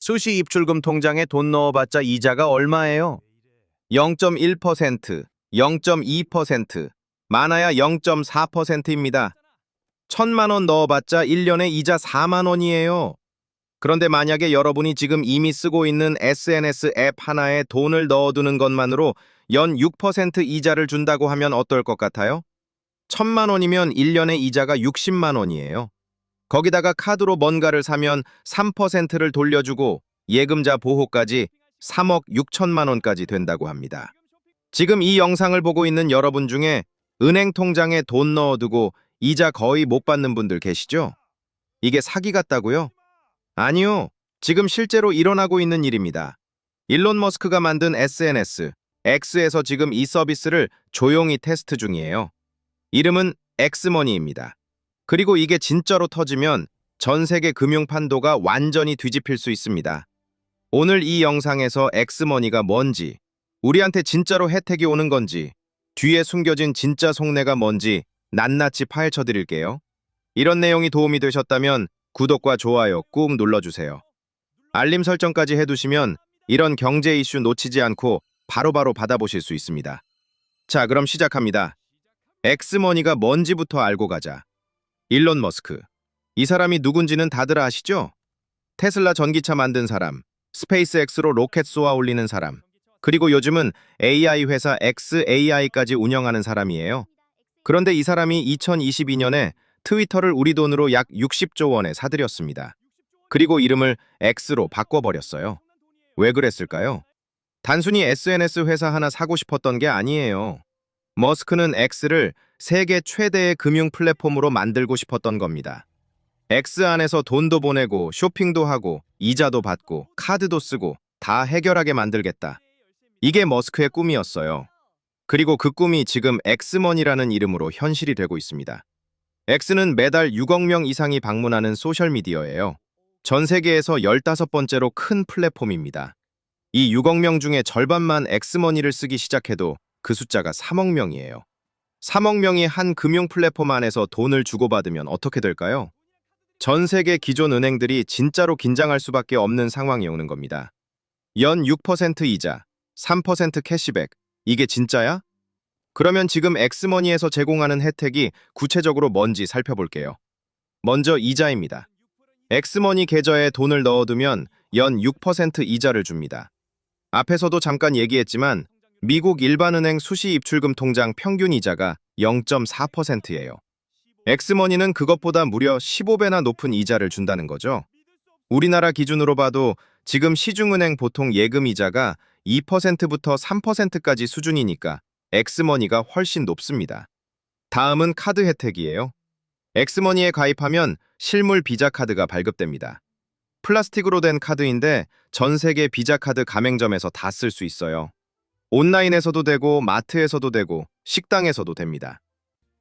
수시 입출금 통장에 돈 넣어봤자 이자가 얼마예요? 0.1%, 0.2%, 많아야 0.4%입니다. 1,000만 원 넣어봤자 1년에 이자 4만 원이에요. 그런데 만약에 여러분이 지금 이미 쓰고 있는 SNS 앱 하나에 돈을 넣어두는 것만으로 연 6% 이자를 준다고 하면 어떨 것 같아요? 1,000만 원이면 1년에 이자가 60만 원이에요. 거기다가 카드로 뭔가를 사면 3%를 돌려주고 예금자 보호까지 3억 6천만 원까지 된다고 합니다. 지금 이 영상을 보고 있는 여러분 중에 은행 통장에 돈 넣어두고 이자 거의 못 받는 분들 계시죠? 이게 사기 같다고요? 아니요. 지금 실제로 일어나고 있는 일입니다. 일론 머스크가 만든 SNS, X에서 지금 이 서비스를 조용히 테스트 중이에요. 이름은 엑스머니입니다. 그리고 이게 진짜로 터지면 전 세계 금융 판도가 완전히 뒤집힐 수 있습니다. 오늘 이 영상에서 엑스머니가 뭔지, 우리한테 진짜로 혜택이 오는 건지, 뒤에 숨겨진 진짜 속내가 뭔지 낱낱이 파헤쳐 드릴게요. 이런 내용이 도움이 되셨다면 구독과 좋아요 꾹 눌러주세요. 알림 설정까지 해두시면 이런 경제 이슈 놓치지 않고 바로바로 받아보실 수 있습니다. 자, 그럼 시작합니다. 엑스머니가 뭔지부터 알고 가자. 일론 머스크. 이 사람이 누군지는 다들 아시죠? 테슬라 전기차 만든 사람, 스페이스X로 로켓 쏘아 올리는 사람, 그리고 요즘은 AI 회사 xAI까지 운영하는 사람이에요. 그런데 이 사람이 2022년에 트위터를 우리 돈으로 약 60조 원에 사들였습니다. 그리고 이름을 X로 바꿔버렸어요. 왜 그랬을까요? 단순히 SNS 회사 하나 사고 싶었던 게 아니에요. 머스크는 X를 세계 최대의 금융 플랫폼으로 만들고 싶었던 겁니다. X 안에서 돈도 보내고 쇼핑도 하고 이자도 받고 카드도 쓰고 다 해결하게 만들겠다. 이게 머스크의 꿈이었어요. 그리고 그 꿈이 지금 엑스머니라는 이름으로 현실이 되고 있습니다. X는 매달 6억 명 이상이 방문하는 소셜미디어예요. 전 세계에서 15번째로 큰 플랫폼입니다. 이 6억 명 중에 절반만 엑스머니를 쓰기 시작해도 그 숫자가 3억 명이에요. 3억 명이 한 금융 플랫폼 안에서 돈을 주고받으면 어떻게 될까요? 전 세계 기존 은행들이 진짜로 긴장할 수밖에 없는 상황이 오는 겁니다. 연 6% 이자, 3% 캐시백, 이게 진짜야? 그러면 지금 엑스머니에서 제공하는 혜택이 구체적으로 뭔지 살펴볼게요. 먼저 이자입니다. 엑스머니 계좌에 돈을 넣어두면 연 6% 이자를 줍니다. 앞에서도 잠깐 얘기했지만 미국 일반은행 수시 입출금 통장 평균 이자가 0.4%예요. 엑스머니는 그것보다 무려 15배나 높은 이자를 준다는 거죠. 우리나라 기준으로 봐도 지금 시중은행 보통 예금 이자가 2%부터 3%까지 수준이니까 엑스머니가 훨씬 높습니다. 다음은 카드 혜택이에요. 엑스머니에 가입하면 실물 비자 카드가 발급됩니다. 플라스틱으로 된 카드인데 전 세계 비자 카드 가맹점에서 다 쓸 수 있어요. 온라인에서도 되고 마트에서도 되고 식당에서도 됩니다.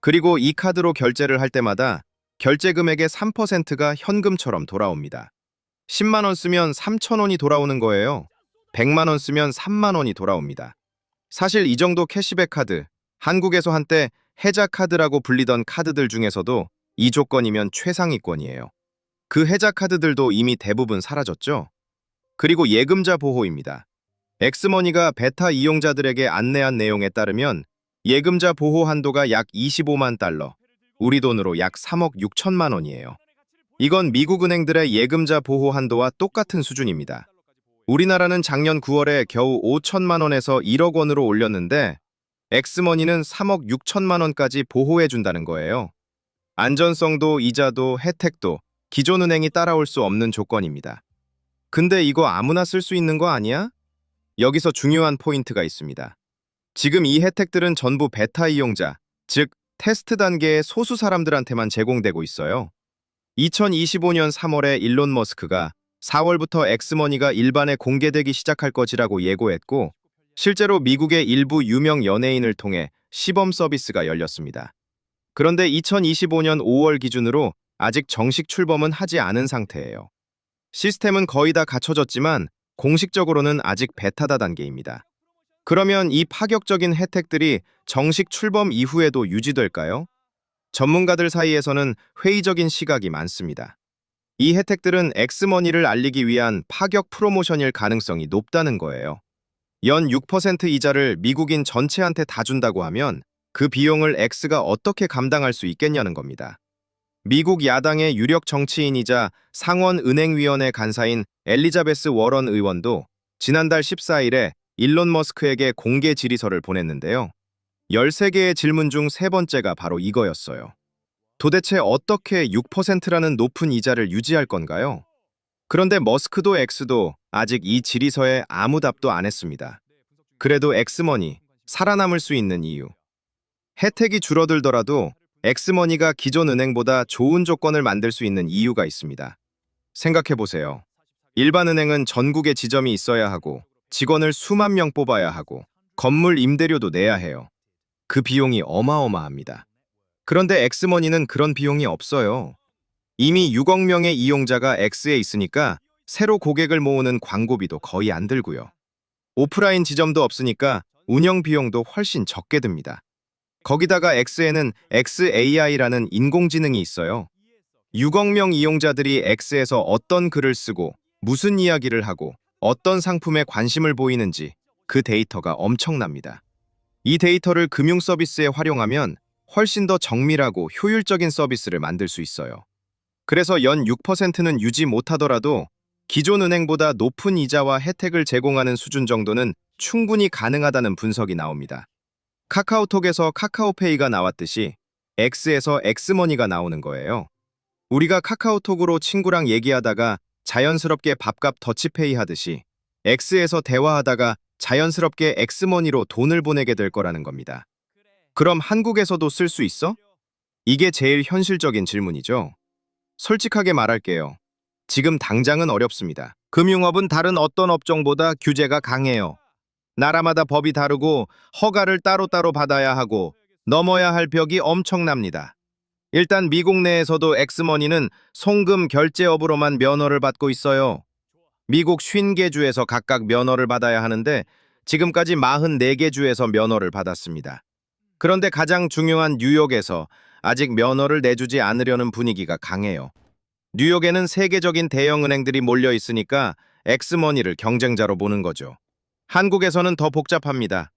그리고 이 카드로 결제를 할 때마다 결제 금액의 3%가 현금처럼 돌아옵니다. 10만 원 쓰면 3천 원이 돌아오는 거예요. 100만 원 쓰면 3만 원이 돌아옵니다. 사실 이 정도 캐시백 카드, 한국에서 한때 혜자 카드라고 불리던 카드들 중에서도 이 조건이면 최상위권이에요. 그 혜자 카드들도 이미 대부분 사라졌죠? 그리고 예금자 보호입니다. 엑스머니가 베타 이용자들에게 안내한 내용에 따르면 예금자 보호 한도가 약 25만 달러, 우리 돈으로 약 3억 6천만 원이에요. 이건 미국 은행들의 예금자 보호 한도와 똑같은 수준입니다. 우리나라는 작년 9월에 겨우 5천만 원에서 1억 원으로 올렸는데 엑스머니는 3억 6천만 원까지 보호해준다는 거예요. 안전성도 이자도 혜택도 기존 은행이 따라올 수 없는 조건입니다. 근데 이거 아무나 쓸 수 있는 거 아니야? 여기서 중요한 포인트가 있습니다. 지금 이 혜택들은 전부 베타 이용자, 즉 테스트 단계의 소수 사람들한테만 제공되고 있어요. 2025년 3월에 일론 머스크가 4월부터 엑스머니가 일반에 공개되기 시작할 것이라고 예고했고 실제로 미국의 일부 유명 연예인을 통해 시범 서비스가 열렸습니다. 그런데 2025년 5월 기준으로 아직 정식 출범은 하지 않은 상태예요. 시스템은 거의 다 갖춰졌지만 공식적으로는 아직 베타다 단계입니다. 그러면 이 파격적인 혜택들이 정식 출범 이후에도 유지될까요? 전문가들 사이에서는 회의적인 시각이 많습니다. 이 혜택들은 엑스머니를 알리기 위한 파격 프로모션일 가능성이 높다는 거예요. 연 6% 이자를 미국인 전체한테 다 준다고 하면 그 비용을 X가 어떻게 감당할 수 있겠냐는 겁니다. 미국 야당의 유력 정치인이자 상원은행위원회 간사인 엘리자베스 워런 의원도 지난달 14일에 일론 머스크에게 공개 질의서를 보냈는데요. 13개의 질문 중 세 번째가 바로 이거였어요. 도대체 어떻게 6%라는 높은 이자를 유지할 건가요? 그런데 머스크도 엑스도 아직 이 질의서에 아무 답도 안 했습니다. 그래도 엑스머니, 살아남을 수 있는 이유. 혜택이 줄어들더라도 엑스머니가 기존 은행보다 좋은 조건을 만들 수 있는 이유가 있습니다. 생각해보세요. 일반 은행은 전국에 지점이 있어야 하고 직원을 수만 명 뽑아야 하고 건물 임대료도 내야 해요. 그 비용이 어마어마합니다. 그런데 엑스머니는 그런 비용이 없어요. 이미 6억 명의 이용자가 X에 있으니까 새로 고객을 모으는 광고비도 거의 안 들고요. 오프라인 지점도 없으니까 운영 비용도 훨씬 적게 듭니다. 거기다가 X에는 XAI라는 인공지능이 있어요. 6억 명 이용자들이 X에서 어떤 글을 쓰고 무슨 이야기를 하고 어떤 상품에 관심을 보이는지 그 데이터가 엄청납니다. 이 데이터를 금융 서비스에 활용하면 훨씬 더 정밀하고 효율적인 서비스를 만들 수 있어요. 그래서 연 6%는 유지 못하더라도 기존 은행보다 높은 이자와 혜택을 제공하는 수준 정도는 충분히 가능하다는 분석이 나옵니다. 카카오톡에서 카카오페이가 나왔듯이 X에서 엑스머니가 나오는 거예요. 우리가 카카오톡으로 친구랑 얘기하다가 자연스럽게 밥값 더치페이 하듯이 X에서 대화하다가 자연스럽게 엑스머니로 돈을 보내게 될 거라는 겁니다. 그럼 한국에서도 쓸 수 있어? 이게 제일 현실적인 질문이죠. 솔직하게 말할게요. 지금 당장은 어렵습니다. 금융업은 다른 어떤 업종보다 규제가 강해요. 나라마다 법이 다르고 허가를 따로따로 받아야 하고 넘어야 할 벽이 엄청납니다. 일단 미국 내에서도 엑스머니는 송금 결제업으로만 면허를 받고 있어요. 미국 50개 주에서 각각 면허를 받아야 하는데 지금까지 44개 주에서 면허를 받았습니다. 그런데 가장 중요한 뉴욕에서 아직 면허를 내주지 않으려는 분위기가 강해요. 뉴욕에는 세계적인 대형 은행들이 몰려 있으니까 엑스머니를 경쟁자로 보는 거죠. 한국에서는 더 복잡합니다.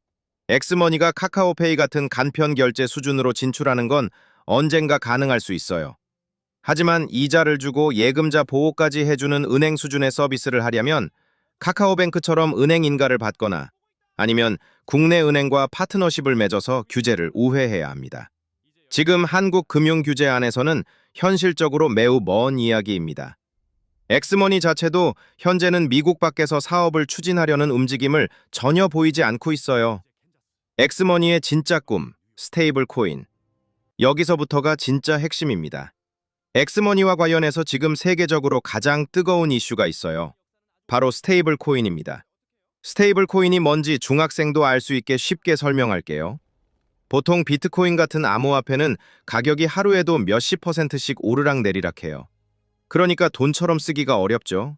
엑스머니가 카카오페이 같은 간편 결제 수준으로 진출하는 건 언젠가 가능할 수 있어요. 하지만 이자를 주고 예금자 보호까지 해주는 은행 수준의 서비스를 하려면 카카오뱅크처럼 은행 인가를 받거나 아니면 국내 은행과 파트너십을 맺어서 규제를 우회해야 합니다. 지금 한국 금융규제 안에서는 현실적으로 매우 먼 이야기입니다. 엑스머니 자체도 현재는 미국 밖에서 사업을 추진하려는 움직임을 전혀 보이지 않고 있어요. 엑스머니의 진짜 꿈, 스테이블 코인. 여기서부터가 진짜 핵심입니다. 엑스머니와 관련해서 지금 세계적으로 가장 뜨거운 이슈가 있어요. 바로 스테이블 코인입니다. 스테이블 코인이 뭔지 중학생도 알 수 있게 쉽게 설명할게요. 보통 비트코인 같은 암호화폐는 가격이 하루에도 몇십 %씩 오르락내리락 해요. 그러니까 돈처럼 쓰기가 어렵죠.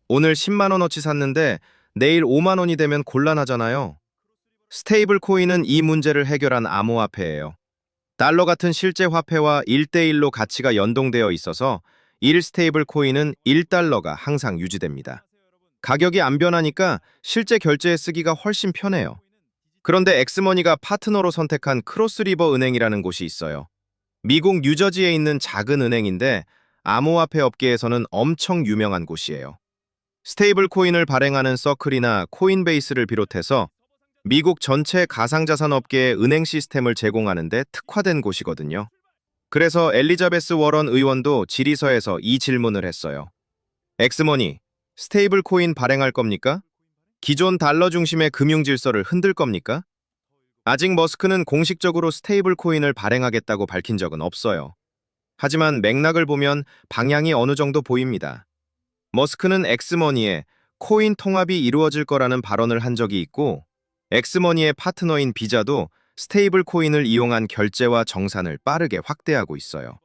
오늘 10만 원어치 샀는데 내일 5만 원이 되면 곤란하잖아요. 스테이블 코인은 이 문제를 해결한 암호화폐예요. 달러 같은 실제 화폐와 1대1로 가치가 연동되어 있어서 1 스테이블 코인은 1달러가 항상 유지됩니다. 가격이 안 변하니까 실제 결제에 쓰기가 훨씬 편해요. 그런데 엑스머니가 파트너로 선택한 크로스리버 은행이라는 곳이 있어요. 미국 뉴저지에 있는 작은 은행인데 암호화폐 업계에서는 엄청 유명한 곳이에요. 스테이블 코인을 발행하는 서클이나 코인베이스를 비롯해서 미국 전체 가상자산 업계의 은행 시스템을 제공하는 데 특화된 곳이거든요. 그래서 엘리자베스 워런 의원도 질의서에서 이 질문을 했어요. 엑스머니, 스테이블 코인 발행할 겁니까? 기존 달러 중심의 금융 질서를 흔들 겁니까? 아직 머스크는 공식적으로 스테이블 코인을 발행하겠다고 밝힌 적은 없어요. 하지만 맥락을 보면 방향이 어느 정도 보입니다. 머스크는 엑스머니에 코인 통합이 이루어질 거라는 발언을 한 적이 있고 엑스머니의 파트너인 비자도 스테이블 코인을 이용한 결제와 정산을 빠르게 확대하고 있어요.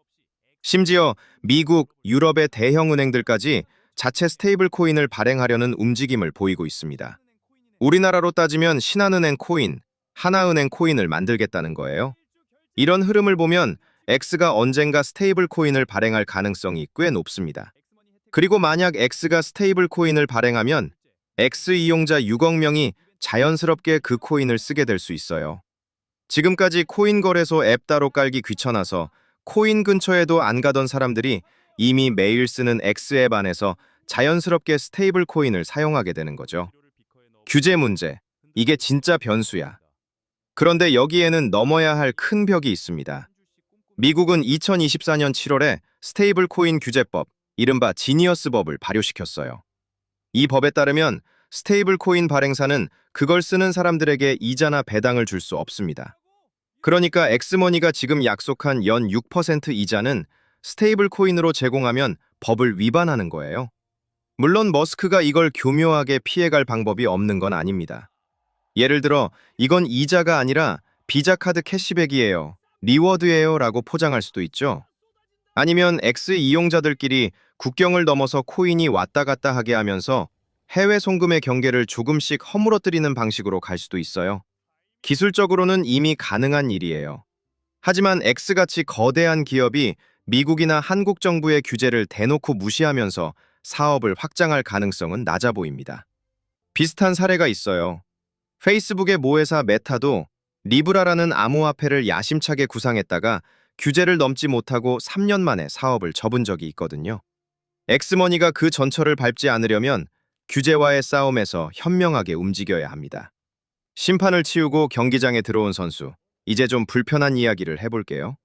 심지어 미국, 유럽의 대형 은행들까지 자체 스테이블 코인을 발행하려는 움직임을 보이고 있습니다. 우리나라로 따지면 신한은행 코인, 하나은행 코인을 만들겠다는 거예요. 이런 흐름을 보면 X가 언젠가 스테이블 코인을 발행할 가능성이 꽤 높습니다. 그리고 만약 X가 스테이블 코인을 발행하면 X 이용자 6억 명이 자연스럽게 그 코인을 쓰게 될 수 있어요. 지금까지 코인 거래소 앱 따로 깔기 귀찮아서 코인 근처에도 안 가던 사람들이 이미 매일 쓰는 X앱 안에서 자연스럽게 스테이블 코인을 사용하게 되는 거죠. 규제 문제. 이게 진짜 변수야. 그런데 여기에는 넘어야 할 큰 벽이 있습니다. 미국은 2024년 7월에 스테이블 코인 규제법, 이른바 지니어스법을 발효시켰어요. 이 법에 따르면 스테이블 코인 발행사는 그걸 쓰는 사람들에게 이자나 배당을 줄 수 없습니다. 그러니까 엑스머니가 지금 약속한 연 6% 이자는 스테이블 코인으로 제공하면 법을 위반하는 거예요. 물론 머스크가 이걸 교묘하게 피해갈 방법이 없는 건 아닙니다. 예를 들어 이건 이자가 아니라 비자 카드 캐시백이에요, 리워드예요 라고 포장할 수도 있죠. 아니면 X 이용자들끼리 국경을 넘어서 코인이 왔다 갔다 하게 하면서 해외 송금의 경계를 조금씩 허물어뜨리는 방식으로 갈 수도 있어요. 기술적으로는 이미 가능한 일이에요. 하지만 X같이 거대한 기업이 미국이나 한국 정부의 규제를 대놓고 무시하면서 사업을 확장할 가능성은 낮아 보입니다. 비슷한 사례가 있어요. 페이스북의 모회사 메타도 리브라라는 암호화폐를 야심차게 구상했다가 규제를 넘지 못하고 3년 만에 사업을 접은 적이 있거든요. 엑스머니가 그 전철을 밟지 않으려면 규제와의 싸움에서 현명하게 움직여야 합니다. 심판을 치우고 경기장에 들어온 선수, 이제 좀 불편한 이야기를 해볼게요.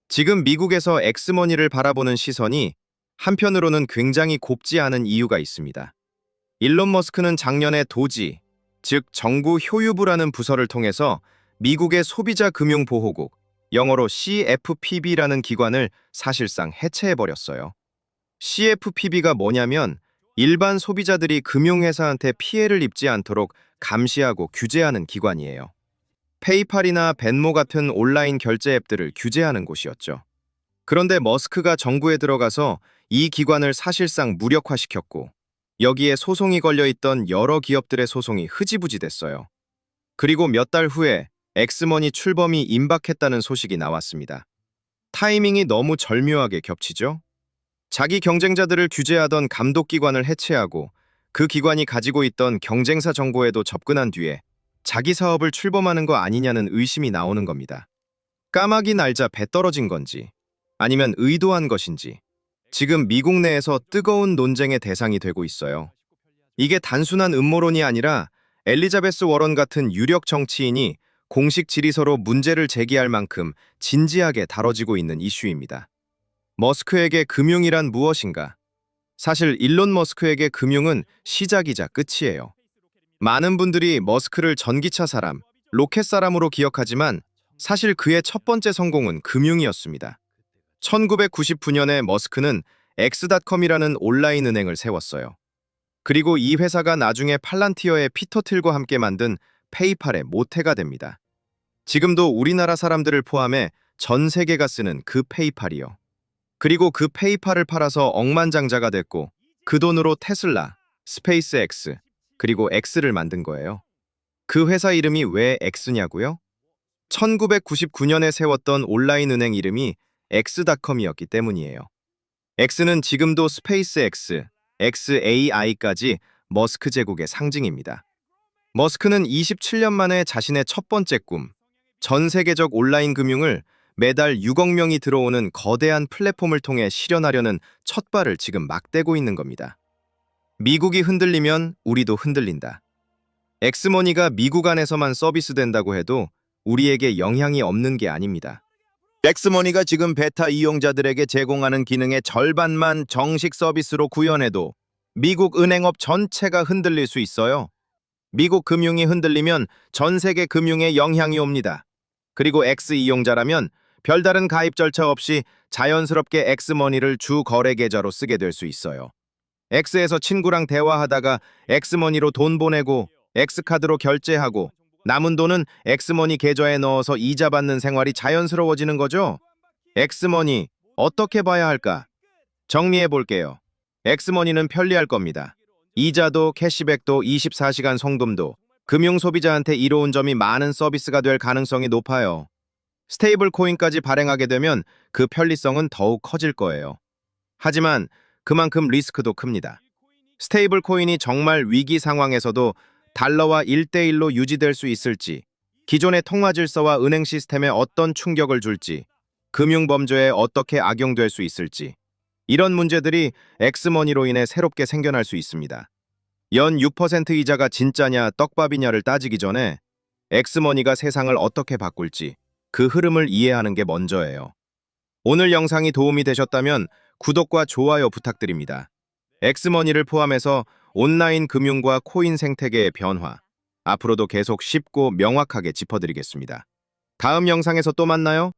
지금 미국에서 엑스머니를 바라보는 시선이 한편으로는 굉장히 곱지 않은 이유가 있습니다. 일론 머스크는 작년에 도지, 즉 정부 효유부라는 부서를 통해서 미국의 소비자 금융보호국, 영어로 CFPB라는 기관을 사실상 해체해버렸어요. CFPB가 뭐냐면 일반 소비자들이 금융회사한테 피해를 입지 않도록 감시하고 규제하는 기관이에요. 페이팔이나 벤모 같은 온라인 결제 앱들을 규제하는 곳이었죠. 그런데 머스크가 정부에 들어가서 이 기관을 사실상 무력화시켰고 여기에 소송이 걸려있던 여러 기업들의 소송이 흐지부지 됐어요. 그리고 몇 달 후에 엑스머니 출범이 임박했다는 소식이 나왔습니다. 타이밍이 너무 절묘하게 겹치죠? 자기 경쟁자들을 규제하던 감독기관을 해체하고 그 기관이 가지고 있던 경쟁사 정보에도 접근한 뒤에 자기 사업을 출범하는 거 아니냐는 의심이 나오는 겁니다. 까마귀 날자 배 떨어진 건지 아니면 의도한 것인지 지금 미국 내에서 뜨거운 논쟁의 대상이 되고 있어요. 이게 단순한 음모론이 아니라 엘리자베스 워런 같은 유력 정치인이 공식 질의서로 문제를 제기할 만큼 진지하게 다뤄지고 있는 이슈입니다. 머스크에게 금융이란 무엇인가? 사실 일론 머스크에게 금융은 시작이자 끝이에요. 많은 분들이 머스크를 전기차 사람, 로켓 사람으로 기억하지만 사실 그의 첫 번째 성공은 금융이었습니다. 1999년에 머스크는 X.com이라는 온라인 은행을 세웠어요. 그리고 이 회사가 나중에 팔란티어의 피터 틸과 함께 만든 페이팔의 모태가 됩니다. 지금도 우리나라 사람들을 포함해 전 세계가 쓰는 그 페이팔이요. 그리고 그 페이팔을 팔아서 억만장자가 됐고 그 돈으로 테슬라, 스페이스X, 그리고 X를 만든 거예요. 그 회사 이름이 왜 X냐고요? 1999년에 세웠던 온라인 은행 이름이 X.com이었기 때문이에요. X는 지금도 스페이스X, XAI까지 머스크 제국의 상징입니다. 머스크는 27년 만에 자신의 첫 번째 꿈, 전 세계적 온라인 금융을 매달 6억 명이 들어오는 거대한 플랫폼을 통해 실현하려는 첫 발을 지금 막 떼고 있는 겁니다. 미국이 흔들리면 우리도 흔들린다. 엑스머니가 미국 안에서만 서비스된다고 해도 우리에게 영향이 없는 게 아닙니다. 엑스머니가 지금 베타 이용자들에게 제공하는 기능의 절반만 정식 서비스로 구현해도 미국 은행업 전체가 흔들릴 수 있어요. 미국 금융이 흔들리면 전 세계 금융에 영향이 옵니다. 그리고 X 이용자라면 별다른 가입 절차 없이 자연스럽게 엑스머니를 주 거래 계좌로 쓰게 될 수 있어요. X에서 친구랑 대화하다가 엑스머니로 돈 보내고 X카드로 결제하고 남은 돈은 엑스머니 계좌에 넣어서 이자 받는 생활이 자연스러워지는 거죠. 엑스머니 어떻게 봐야 할까? 정리해 볼게요. 엑스머니는 편리할 겁니다. 이자도 캐시백도 24시간 송금도 금융 소비자한테 이로운 점이 많은 서비스가 될 가능성이 높아요. 스테이블 코인까지 발행하게 되면 그 편리성은 더욱 커질 거예요. 하지만 그만큼 리스크도 큽니다. 스테이블 코인이 정말 위기 상황에서도 달러와 1대1로 유지될 수 있을지, 기존의 통화 질서와 은행 시스템에 어떤 충격을 줄지, 금융 범죄에 어떻게 악용될 수 있을지, 이런 문제들이 엑스머니로 인해 새롭게 생겨날 수 있습니다. 연 6% 이자가 진짜냐 떡밥이냐를 따지기 전에 엑스머니가 세상을 어떻게 바꿀지 그 흐름을 이해하는 게 먼저예요. 오늘 영상이 도움이 되셨다면 구독과 좋아요 부탁드립니다. 엑스머니를 포함해서 온라인 금융과 코인 생태계의 변화, 앞으로도 계속 쉽고 명확하게 짚어드리겠습니다. 다음 영상에서 또 만나요.